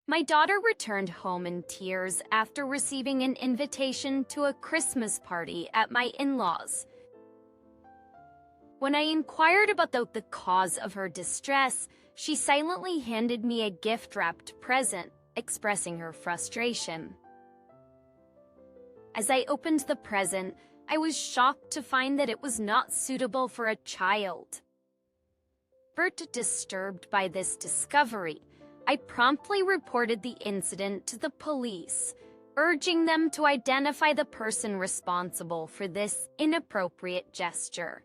My daughter returned home in tears after receiving an invitation to a Christmas party at my in-laws. When I inquired about the cause of her distress, she silently handed me a gift-wrapped present, expressing her frustration. As I opened the present, I was shocked to find that it was not suitable for a child. Disturbed by this discovery, I promptly reported the incident to the police, urging them to identify the person responsible for this inappropriate gesture.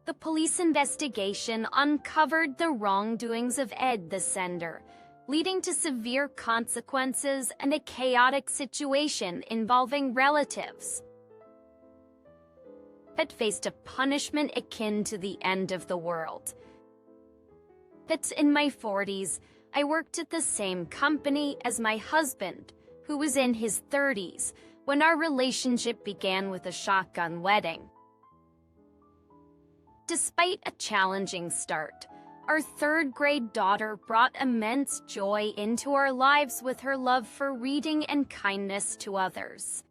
The police investigation uncovered the wrongdoings of Ed, the sender, leading to severe consequences and a chaotic situation involving relatives. Ed faced a punishment akin to the end of the world. In my 40s, I worked at the same company as my husband, who was in his 30s, when our relationship began with a shotgun wedding. Despite a challenging start, our third-grade daughter brought immense joy into our lives with her love for reading and kindness to others.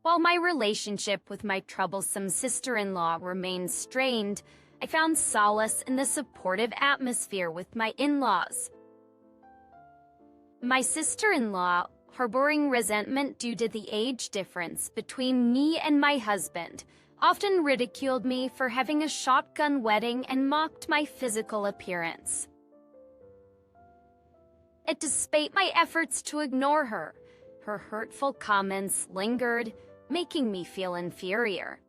While my relationship with my troublesome sister-in-law remained strained, I found solace in the supportive atmosphere with my in-laws. My sister-in-law, harboring resentment due to the age difference between me and my husband, often ridiculed me for having a shotgun wedding and mocked my physical appearance. Despite my efforts to ignore her hurtful comments lingered, making me feel inferior.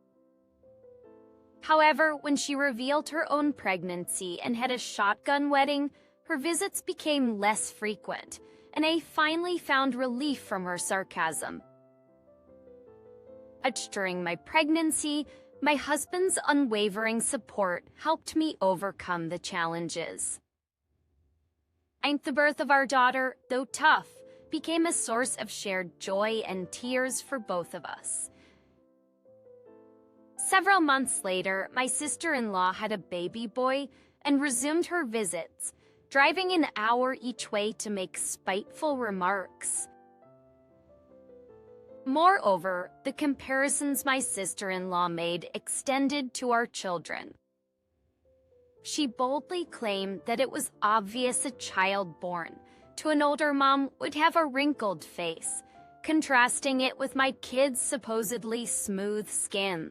However, when she revealed her own pregnancy and had a shotgun wedding, her visits became less frequent, and I finally found relief from her sarcasm. During my pregnancy, my husband's unwavering support helped me overcome the challenges. The birth of our daughter, though tough, became a source of shared joy and tears for both of us. Several months later, my sister-in-law had a baby boy and resumed her visits, driving an hour each way to make spiteful remarks. Moreover, the comparisons my sister-in-law made extended to our children. She boldly claimed that it was obvious a child born to an older mom would have a wrinkled face, contrasting it with my kids' supposedly smooth skin.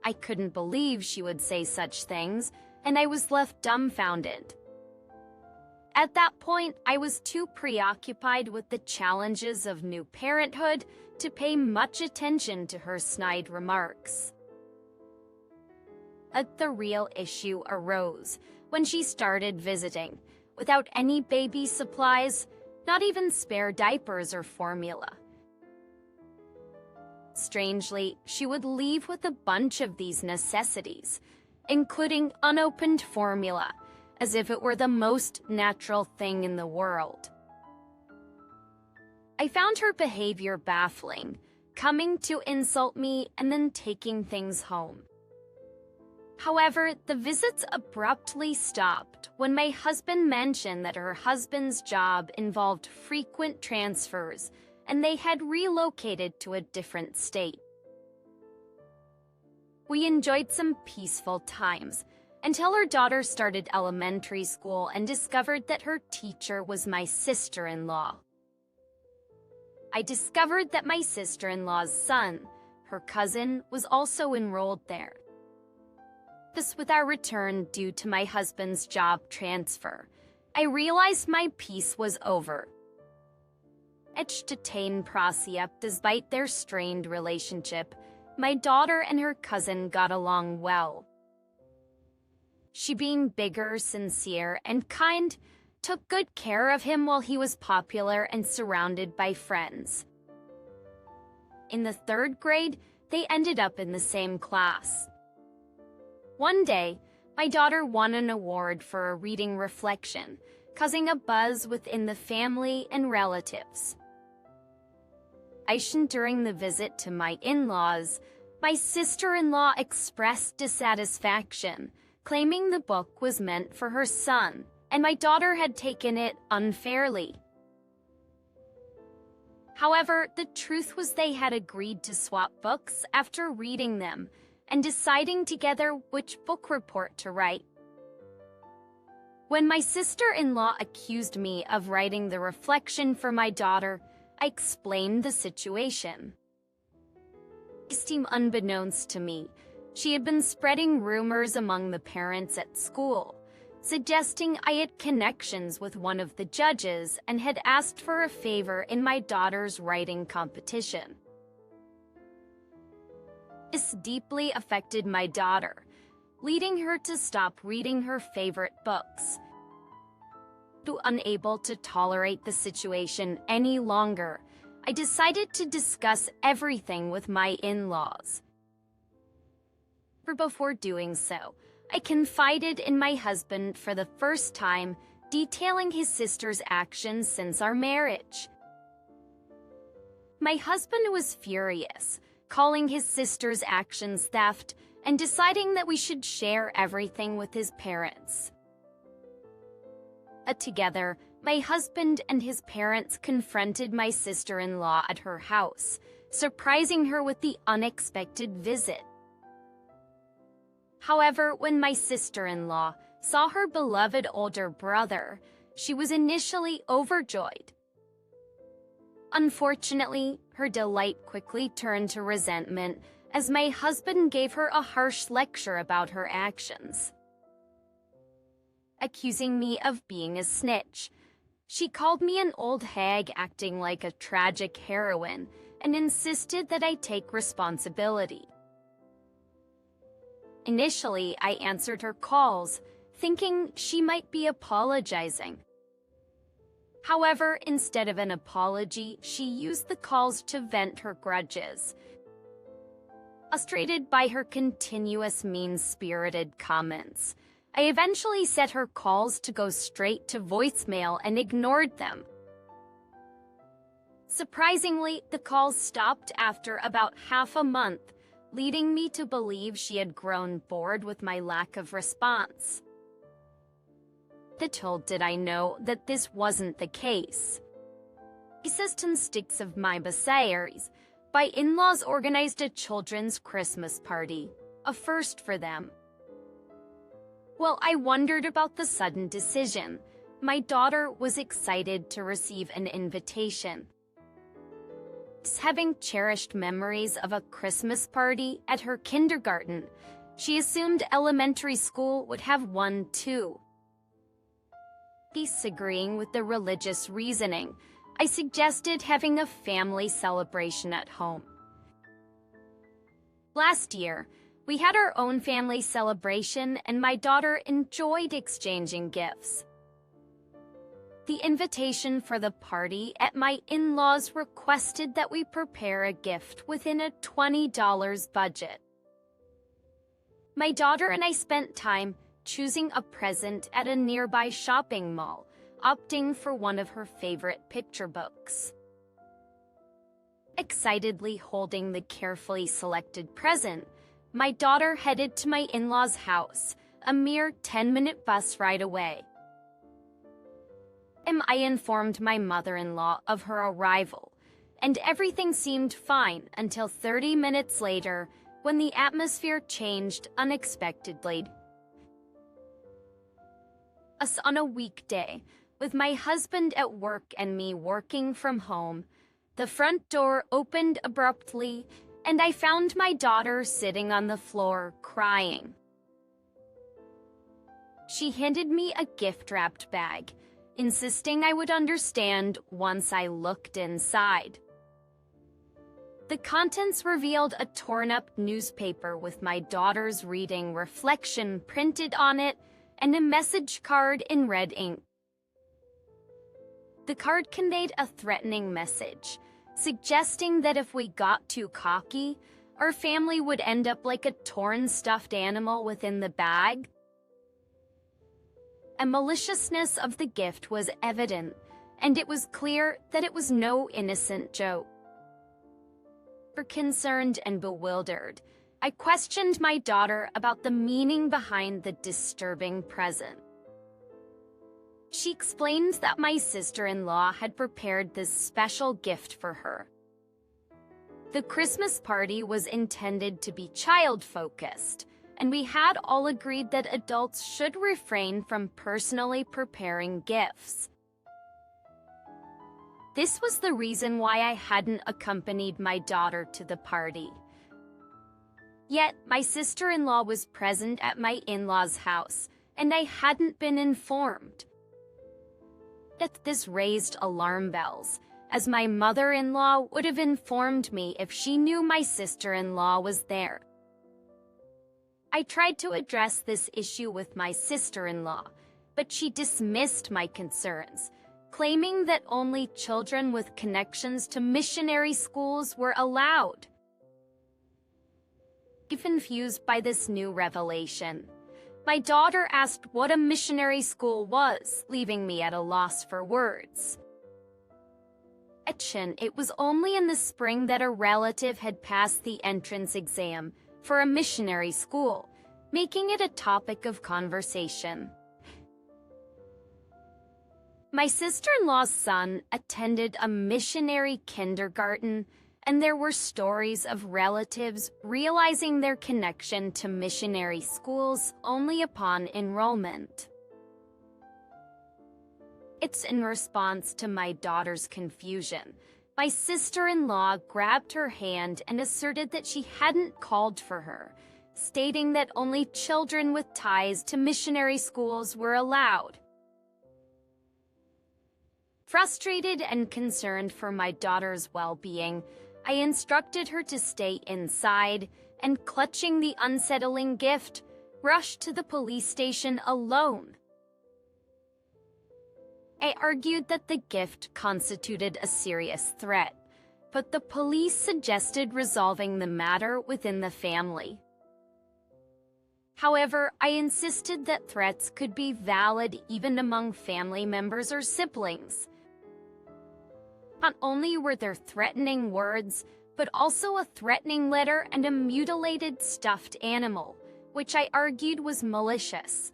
I couldn't believe she would say such things, and I was left dumbfounded. At that point, I was too preoccupied with the challenges of new parenthood to pay much attention to her snide remarks. The real issue arose when she started visiting, without any baby supplies, not even spare diapers or formula. Strangely, she would leave with a bunch of these necessities, including unopened formula, as if it were the most natural thing in the world. I found her behavior baffling, coming to insult me and then taking things home. However, the visits abruptly stopped when my husband mentioned that her husband's job involved frequent transfers and they had relocated to a different state. We enjoyed some peaceful times, until her daughter started elementary school and discovered that her teacher was my sister-in-law. I discovered that my sister-in-law's son, her cousin, was also enrolled there. This with our return due to my husband's job transfer, I realized my peace was over. Despite their strained relationship, my daughter and her cousin got along well. She, being bigger, sincere, and kind, took good care of him while he was popular and surrounded by friends. In the 3rd grade, they ended up in the same class. One day, my daughter won an award for a reading reflection, causing a buzz within the family and relatives. During the visit to my in-laws, my sister-in-law expressed dissatisfaction, claiming the book was meant for her son, and my daughter had taken it unfairly. However, the truth was they had agreed to swap books after reading them and deciding together which book report to write. When my sister-in-law accused me of writing the reflection for my daughter, I explained the situation. Unbeknownst to me, she had been spreading rumors among the parents at school, suggesting I had connections with one of the judges and had asked for a favor in my daughter's writing competition. This deeply affected my daughter, leading her to stop reading her favorite books. Unable to tolerate the situation any longer, I decided to discuss everything with my in-laws. Before doing so, I confided in my husband for the first time, detailing his sister's actions since our marriage. My husband was furious, calling his sister's actions theft and deciding that we should share everything with his parents. Together, my husband and his parents confronted my sister-in-law at her house, surprising her with the unexpected visit. However, when my sister-in-law saw her beloved older brother, she was initially overjoyed. Unfortunately, her delight quickly turned to resentment as my husband gave her a harsh lecture about her actions. Accusing me of being a snitch, she called me an old hag acting like a tragic heroine and insisted that I take responsibility. Initially, I answered her calls, thinking she might be apologizing. However, instead of an apology, she used the calls to vent her grudges. Frustrated by her continuous mean-spirited comments, I eventually set her calls to go straight to voicemail and ignored them. Surprisingly, the calls stopped after about half a month, leading me to believe she had grown bored with my lack of response. Little did I know that this wasn't the case. Statistics of my behaviors, my in-laws organized a children's Christmas party, a first for them. While I wondered about the sudden decision, my daughter was excited to receive an invitation. Having cherished memories of a Christmas party at her kindergarten, she assumed elementary school would have one too. Disagreeing with the religious reasoning, I suggested having a family celebration at home. Last year, we had our own family celebration and my daughter enjoyed exchanging gifts. The invitation for the party at my in-laws requested that we prepare a gift within a $20 budget. My daughter and I spent time choosing a present at a nearby shopping mall, opting for one of her favorite picture books. Excitedly holding the carefully selected present, my daughter headed to my in-laws' house, a mere 10-minute bus ride away. I informed my mother-in-law of her arrival, and everything seemed fine until 30 minutes later when the atmosphere changed unexpectedly. On a weekday, with my husband at work and me working from home, the front door opened abruptly and I found my daughter sitting on the floor crying. She handed me a gift-wrapped bag, insisting I would understand once I looked inside. The contents revealed a torn-up newspaper with my daughter's reading reflection printed on it and a message card in red ink. The card conveyed a threatening message, suggesting that if we got too cocky, our family would end up like a torn stuffed animal within the bag. The maliciousness of the gift was evident, and it was clear that it was no innocent joke. Concerned and bewildered, I questioned my daughter about the meaning behind the disturbing present. She explained that my sister-in-law had prepared this special gift for her. The Christmas party was intended to be child-focused, and we had all agreed that adults should refrain from personally preparing gifts. This was the reason why I hadn't accompanied my daughter to the party. Yet, my sister-in-law was present at my in-laws' house, and I hadn't been informed. This raised alarm bells, as my mother-in-law would have informed me if she knew my sister-in-law was there. I tried to address this issue with my sister-in-law, but she dismissed my concerns, claiming that only children with connections to missionary schools were allowed. Confused by this new revelation, my daughter asked what a missionary school was, leaving me at a loss for words. It was only in the spring that a relative had passed the entrance exam for a missionary school, making it a topic of conversation. My sister-in-law's son attended a missionary kindergarten, and there were stories of relatives realizing their connection to missionary schools only upon enrollment. It's in response to my daughter's confusion. My sister-in-law grabbed her hand and asserted that she hadn't called for her, stating that only children with ties to missionary schools were allowed. Frustrated and concerned for my daughter's well-being, I instructed her to stay inside and, clutching the unsettling gift, rushed to the police station alone. I argued that the gift constituted a serious threat, but the police suggested resolving the matter within the family. However, I insisted that threats could be valid even among family members or siblings. Not only were there threatening words, but also a threatening letter and a mutilated stuffed animal, which I argued was malicious.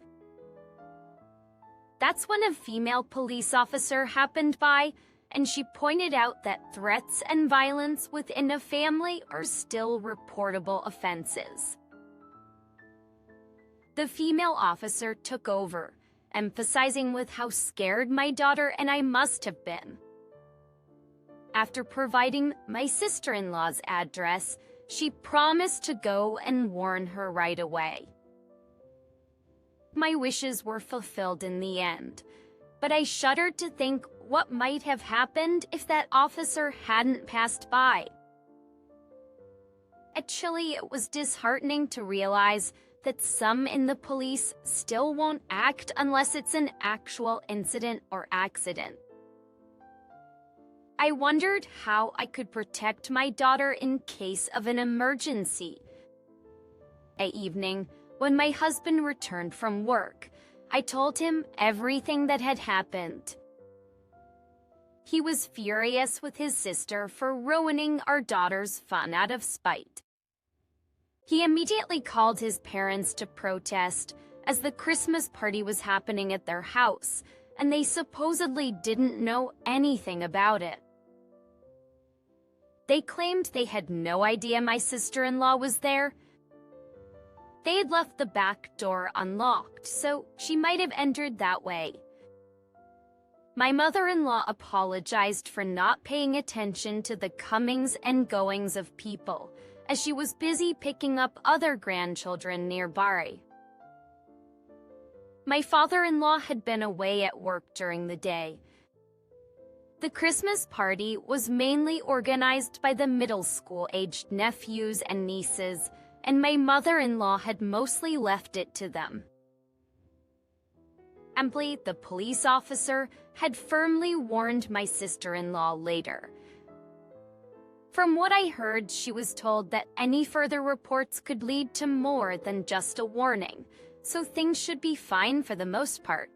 That's when a female police officer happened by, and she pointed out that threats and violence within a family are still reportable offenses. The female officer took over, emphasizing with how scared my daughter and I must have been. After providing my sister-in-law's address, she promised to go and warn her right away. My wishes were fulfilled in the end, but I shuddered to think what might have happened if that officer hadn't passed by. Actually, it was disheartening to realize that some in the police still won't act unless it's an actual incident or accident. I wondered how I could protect my daughter in case of an emergency. That evening, when my husband returned from work, I told him everything that had happened. He was furious with his sister for ruining our daughter's fun out of spite. He immediately called his parents to protest, as the Christmas party was happening at their house, and they supposedly didn't know anything about it. They claimed they had no idea my sister-in-law was there. They had left the back door unlocked, so she might have entered that way. My mother-in-law apologized for not paying attention to the comings and goings of people, as she was busy picking up other grandchildren nearby. My father-in-law had been away at work during the day. The Christmas party was mainly organized by the middle school-aged nephews and nieces, and my mother-in-law had mostly left it to them. The police officer had firmly warned my sister-in-law later. From what I heard, she was told that any further reports could lead to more than just a warning, so things should be fine for the most part.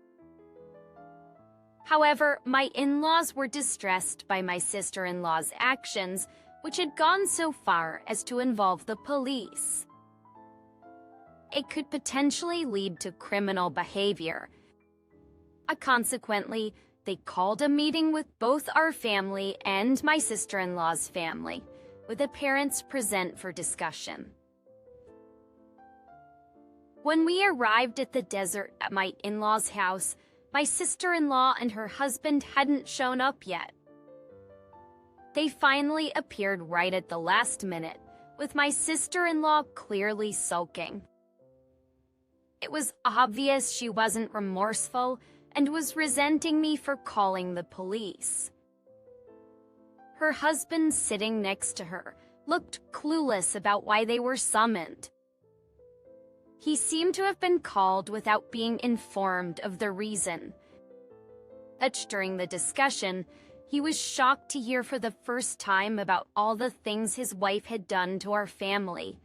However, my in-laws were distressed by my sister-in-law's actions, which had gone so far as to involve the police. it could potentially lead to criminal behavior. Consequently, they called a meeting with both our family and my sister-in-law's family, with the parents present for discussion. When we arrived at the desert at my in-laws' house, my sister-in-law and her husband hadn't shown up yet. They finally appeared right at the last minute, with my sister-in-law clearly sulking. It was obvious she wasn't remorseful and was resenting me for calling the police. Her husband, sitting next to her, looked clueless about why they were summoned. He seemed to have been called without being informed of the reason. During the discussion, he was shocked to hear for the first time about all the things his wife had done to our family.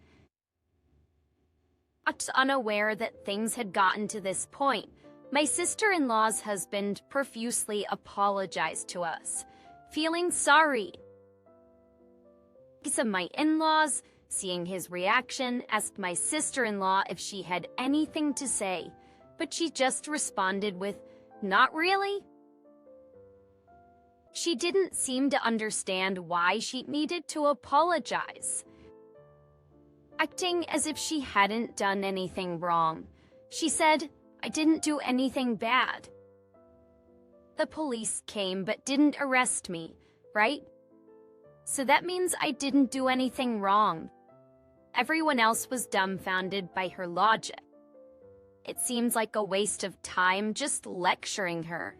Unaware that things had gotten to this point, my sister-in-law's husband profusely apologized to us, feeling sorry. So my in-laws, seeing his reaction, asked my sister-in-law if she had anything to say, but she just responded with, "Not really." She didn't seem to understand why she needed to apologize. Acting as if she hadn't done anything wrong, she said, "I didn't do anything bad." The police came but didn't arrest me, right? So that means I didn't do anything wrong. Everyone else was dumbfounded by her logic. It seems like a waste of time just lecturing her.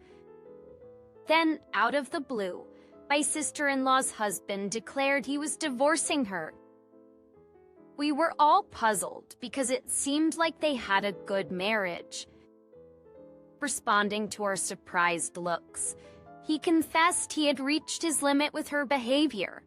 Then, out of the blue, my sister-in-law's husband declared he was divorcing her. We were all puzzled because it seemed like they had a good marriage. Responding to our surprised looks, he confessed he had reached his limit with her behavior.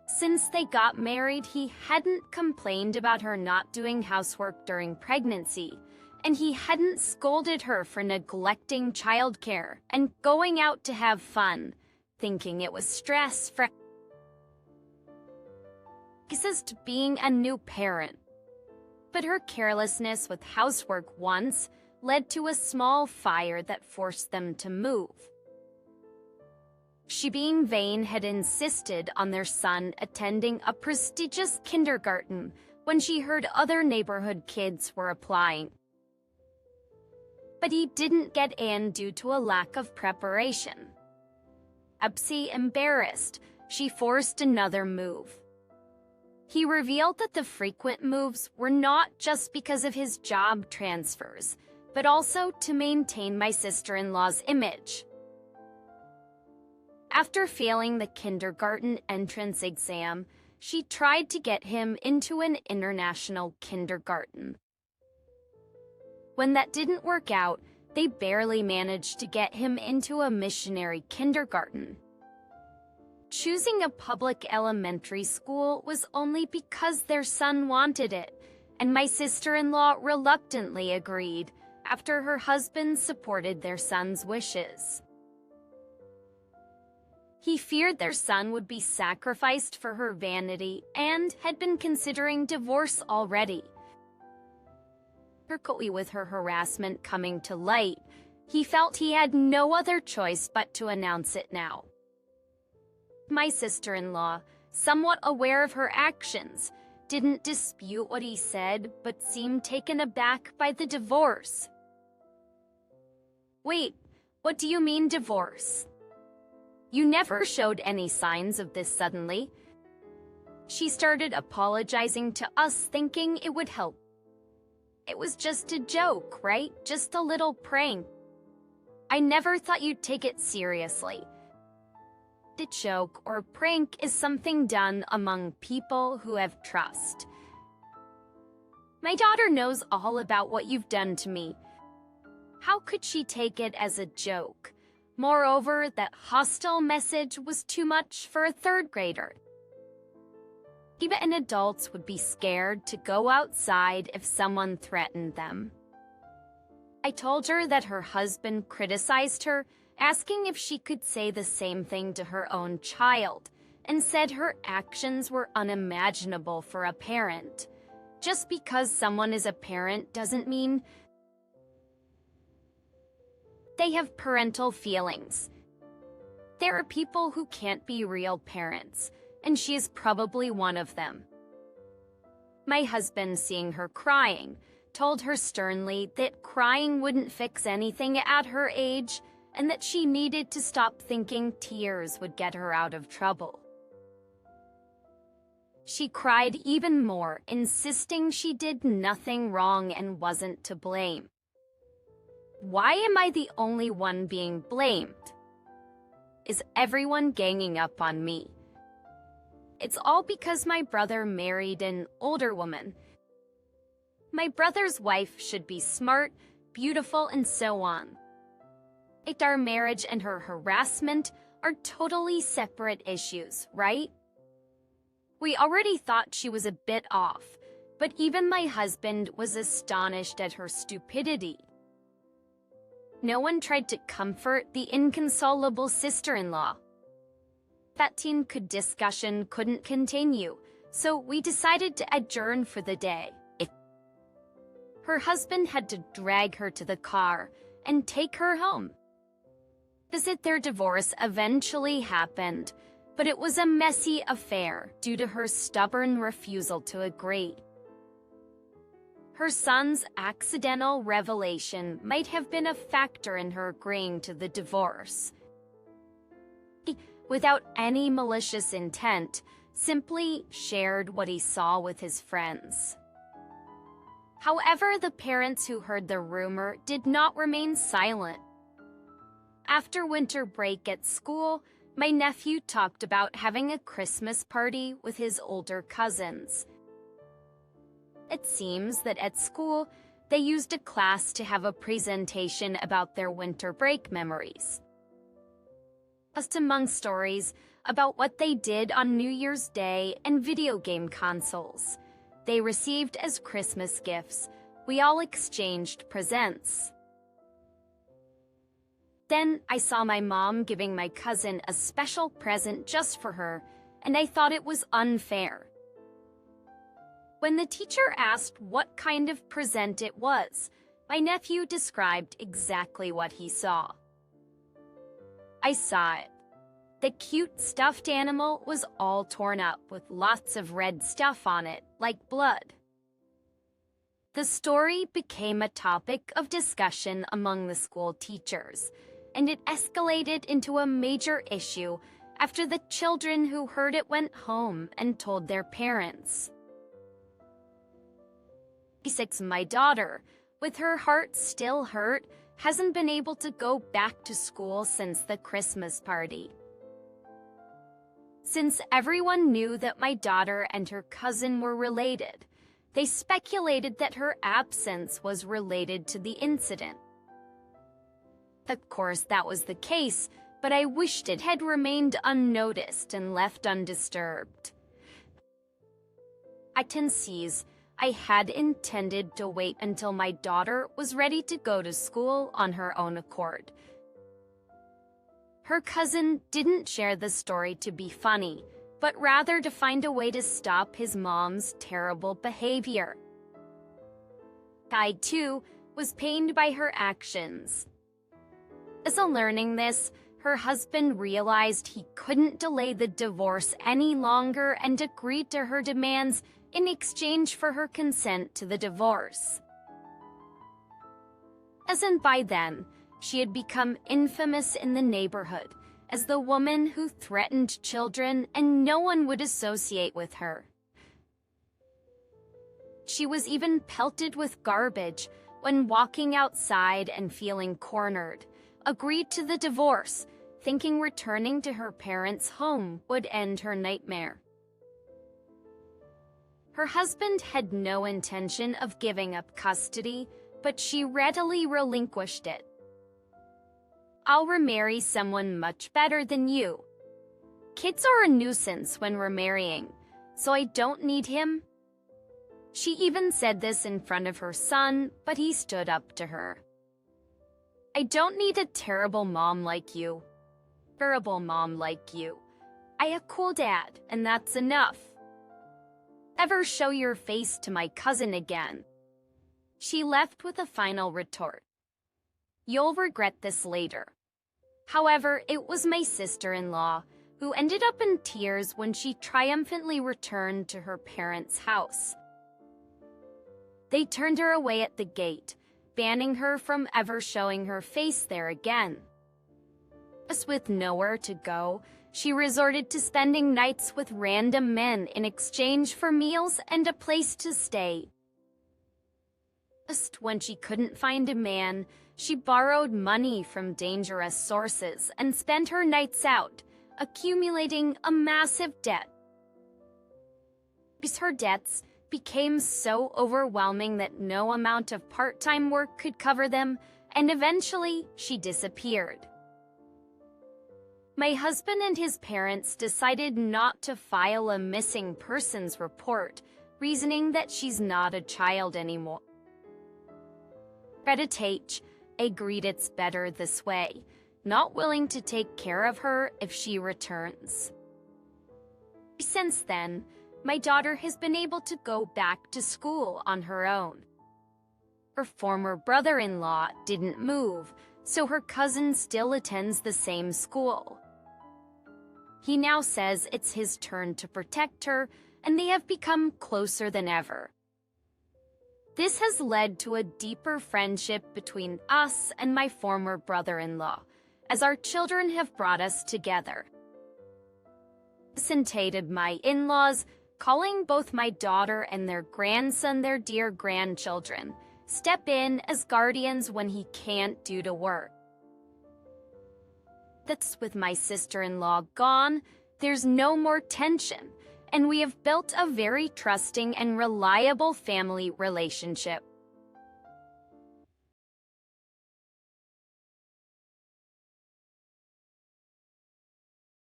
Since they got married, he hadn't complained about her not doing housework during pregnancy, and he hadn't scolded her for neglecting childcare and going out to have fun, thinking it was stress-free. Just being a new parent. But her carelessness with housework once led to a small fire that forced them to move. She, being vain, had insisted on their son attending a prestigious kindergarten when she heard other neighborhood kids were applying. But he didn't get in due to a lack of preparation. Embarrassed, she forced another move. He revealed that the frequent moves were not just because of his job transfers, but also to maintain my sister-in-law's image. After failing the kindergarten entrance exam, she tried to get him into an international kindergarten. When that didn't work out, they barely managed to get him into a missionary kindergarten. Choosing a public elementary school was only because their son wanted it, and my sister-in-law reluctantly agreed after her husband supported their son's wishes. He feared their son would be sacrificed for her vanity and had been considering divorce already. With her harassment coming to light, he felt he had no other choice but to announce it now. My sister-in-law, somewhat aware of her actions, didn't dispute what he said but seemed taken aback by the divorce. "Wait, what do you mean divorce? You never showed any signs of this suddenly." She started apologizing to us, thinking it would help. "It was just a joke, right? Just a little prank. I never thought you'd take it seriously." A joke or prank is something done among people who have trust. "My daughter knows all about what you've done to me. How could she take it as a joke? Moreover, that hostile message was too much for a third grader." Even adults would be scared to go outside if someone threatened them. I told her that her husband criticized her, asking if she could say the same thing to her own child, and said her actions were unimaginable for a parent. Just because someone is a parent doesn't mean they have parental feelings. There are people who can't be real parents, and she is probably one of them. My husband, seeing her crying, told her sternly that crying wouldn't fix anything at her age and that she needed to stop thinking tears would get her out of trouble. She cried even more, insisting she did nothing wrong and wasn't to blame. Why am I the only one being blamed? Is everyone ganging up on me? It's all because my brother married an older woman. My brother's wife should be smart, beautiful, and so on. Our marriage and her harassment are totally separate issues, right? We already thought she was a bit off, but even my husband was astonished at her stupidity. No one tried to comfort the inconsolable sister-in-law. That discussion couldn't continue, so we decided to adjourn for the day. Her husband had to drag her to the car and take her home. Their divorce eventually happened, but it was a messy affair due to her stubborn refusal to agree. Her son's accidental revelation might have been a factor in her agreeing to the divorce. Without any malicious intent, simply shared what he saw with his friends. However, the parents who heard the rumor did not remain silent. After winter break at school, my nephew talked about having a Christmas party with his older cousins. It seems that at school, they used a class to have a presentation about their winter break memories. Just among stories about what they did on New Year's Day and video game consoles they received as Christmas gifts, we all exchanged presents. Then I saw my mom giving my cousin a special present just for her, and I thought it was unfair. When the teacher asked what kind of present it was, my nephew described exactly what he saw. I saw it. The cute stuffed animal was all torn up with lots of red stuff on it, like blood. The story became a topic of discussion among the school teachers, and it escalated into a major issue after the children who heard it went home and told their parents. My daughter, with her heart still hurt, hasn't been able to go back to school since the Christmas party. Since everyone knew that my daughter and her cousin were related, they speculated that her absence was related to the incident. Of course, that was the case, but I wished it had remained unnoticed and left undisturbed. I had intended to wait until my daughter was ready to go to school on her own accord. Her cousin didn't share the story to be funny, but rather to find a way to stop his mom's terrible behavior. I, too, was pained by her actions. As a learning this, her husband realized he couldn't delay the divorce any longer and agreed to her demands in exchange for her consent to the divorce. By then, she had become infamous in the neighborhood as the woman who threatened children and no one would associate with her. She was even pelted with garbage when walking outside and feeling cornered, agreed to the divorce, thinking returning to her parents' home would end her nightmare. Her husband had no intention of giving up custody, but she readily relinquished it. I'll remarry someone much better than you. Kids are a nuisance when remarrying, so I don't need him. She even said this in front of her son, but he stood up to her. I don't need a terrible mom like you. I a cool dad, and that's enough. ever show your face to my cousin again." She left with a final retort. "You'll regret this later." However, it was my sister-in-law who ended up in tears when she triumphantly returned to her parents' house. They turned her away at the gate, banning her from ever showing her face there again. As with nowhere to go, she resorted to spending nights with random men in exchange for meals and a place to stay. Just when she couldn't find a man, she borrowed money from dangerous sources and spent her nights out, accumulating a massive debt. Her debts became so overwhelming that no amount of part-time work could cover them, and eventually she disappeared. My husband and his parents decided not to file a missing persons report, reasoning that she's not a child anymore. Credit H agreed it's better this way, not willing to take care of her if she returns. Since then, my daughter has been able to go back to school on her own. Her former brother-in-law didn't move, so her cousin still attends the same school. He now says it's his turn to protect her, and they have become closer than ever. This has led to a deeper friendship between us and my former brother-in-law, as our children have brought us together. Facilitated my in-laws, calling both my daughter and their grandson their dear grandchildren, step in as guardians when he can't due to work. That's with my sister-in-law gone, there's no more tension, and we have built a very trusting and reliable family relationship.